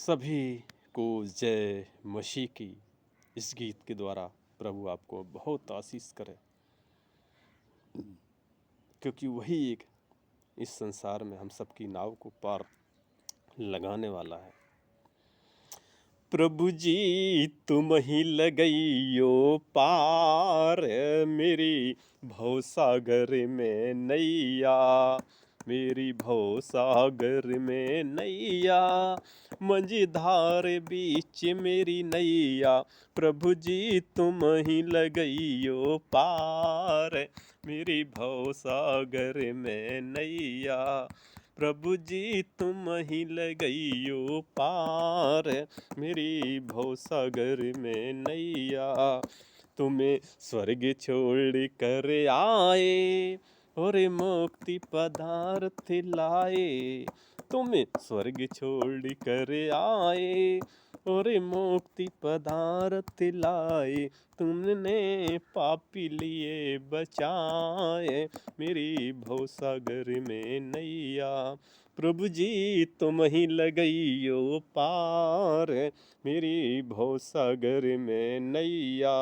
सभी को जय मसीह की। इस गीत के द्वारा प्रभु आपको बहुत आशीष करे, क्योंकि वही एक इस संसार में हम सबकी नाव को पार लगाने वाला है। प्रभु जी तुम ही लगइयो पार, मेरी भवसागर में नैया, मेरी भवसागर में नैया, मंझधार बीच मेरी नैया, प्रभु जी तुम ही लगइयो पार, मेरी भवसागर में नैया, प्रभु जी तुम ही लगइयो पार, मेरी भवसागर में नैया। तुम्हें स्वर्ग छोड़ कर आए और मुक्ति पदार्थ लाए, तुम्हें स्वर्ग छोड़ कर आए और मुक्ति पदार्थ लाए, तुमने पापी लिए बचाए, मेरी भवसागर में नैया, प्रभु जी तुम ही लगइयो पार, मेरी भवसागर में नैया,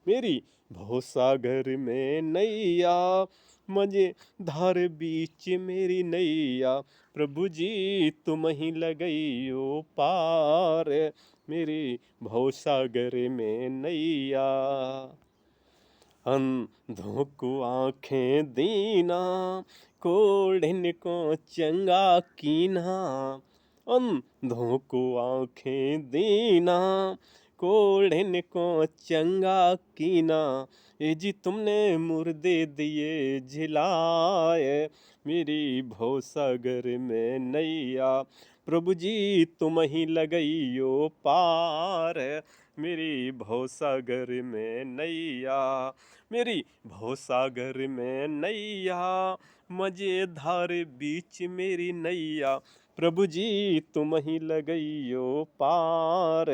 मेरी भवसागर में नैया, मझधार बीच मेरी नैया, प्रभु जी तुम ही लगइयो पार, मेरी भवसागर में नैया। अंधों को आँखें दीना, कोढ़िन को चंगा कीना, अंधों को आँखें दीना, कोढ़िन को चंगा कीना, ए जी तुमने मुर्दे दिए जिलाए, मेरी भवसागर में नैया, प्रभु जी तुम ही लगइयो पार, मेरी भवसागर में नैया, मेरी भवसागर में नैया, मझधार बीच मेरी नैया, प्रभु जी तुम ही लगइयो पार,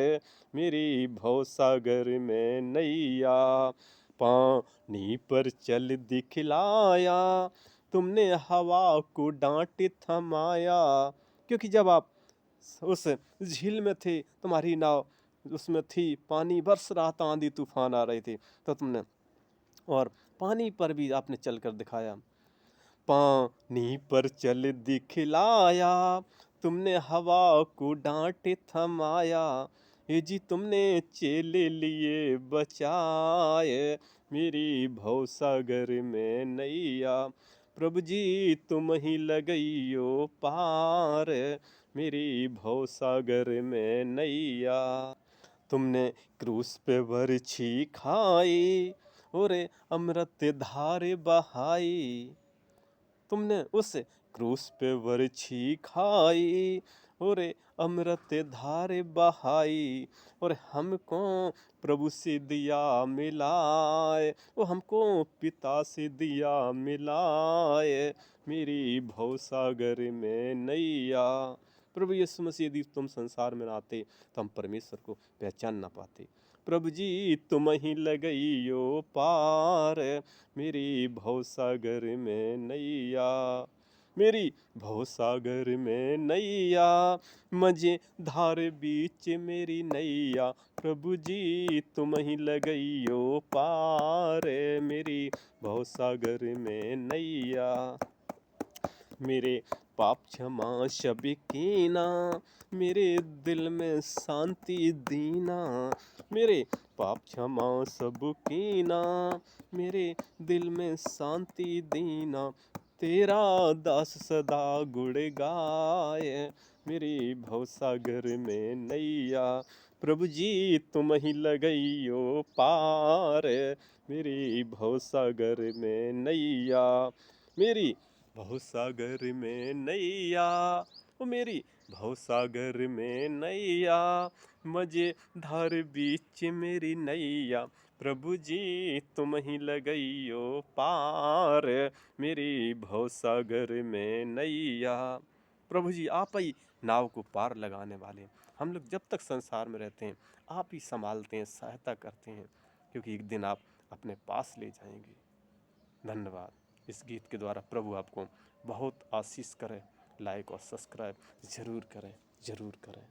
मेरी भवसागर में नैया। पानी पर चल दिखलाया, तुमने हवा को डांट थमाया, क्योंकि जब आप उस झील में थे, तुम्हारी नाव उसमें थी, पानी बरस रहा था, आंधी तूफान आ रहे थे, तो तुमने और पानी पर भी आपने चलकर दिखाया। पानी पर चल दिखलाया, तुमने हवा को डांट थमाया, ये जी तुमने चेले लिए बचाए, मेरी भवसागर में नैया, प्रभु जी तुम ही लगइयो पार, मेरी भवसागर में नैया। तुमने क्रूस पे बरछी खाई और अमृत धार बहाई, तुमने उस क्रूस पे बरछी खाई और अमृत धार बहाई, और हमको प्रभु से दिया मिलाए, वो हमको पिता से दिया मिलाए, मेरी भवसागर में नैया। प्रभु यीशु मसीह यदि तुम संसार में ना आते तो हम परमेश्वर को पहचान ना पाते। प्रभु जी तुम ही लगइयो पार, मेरी भवसागर में नैया, मेरी भवसागर में नैया, मझधार बीच मेरी नैया, प्रभु जी तुम ही लगइयो पार, मेरी भवसागर में नैया। मेरे पाप क्षमा शब कीना, मेरे दिल में शांति दीना, मेरे पाप क्षमा सब कीना, मेरे दिल में शांति दीना, तेरा दास सदा गुण गाए, मेरी भवसागर में नैया, प्रभु जी तुम ही लगइयो पार, मेरी भवसागर में नैया, मेरी भवसागर में नैया, ओ मेरी भवसागर में नैया, मझधार बीच मेरी नैया, प्रभु जी तुम ही लगइयो पार, मेरी भवसागर में नैया। प्रभु जी आप ही नाव को पार लगाने वाले हैं। हम लोग जब तक संसार में रहते हैं आप ही संभालते हैं, सहायता करते हैं, क्योंकि एक दिन आप अपने पास ले जाएंगे। धन्यवाद। इस गीत के द्वारा प्रभु आपको बहुत आशीष करे। लाइक और सब्सक्राइब ज़रूर करें, ज़रूर करें।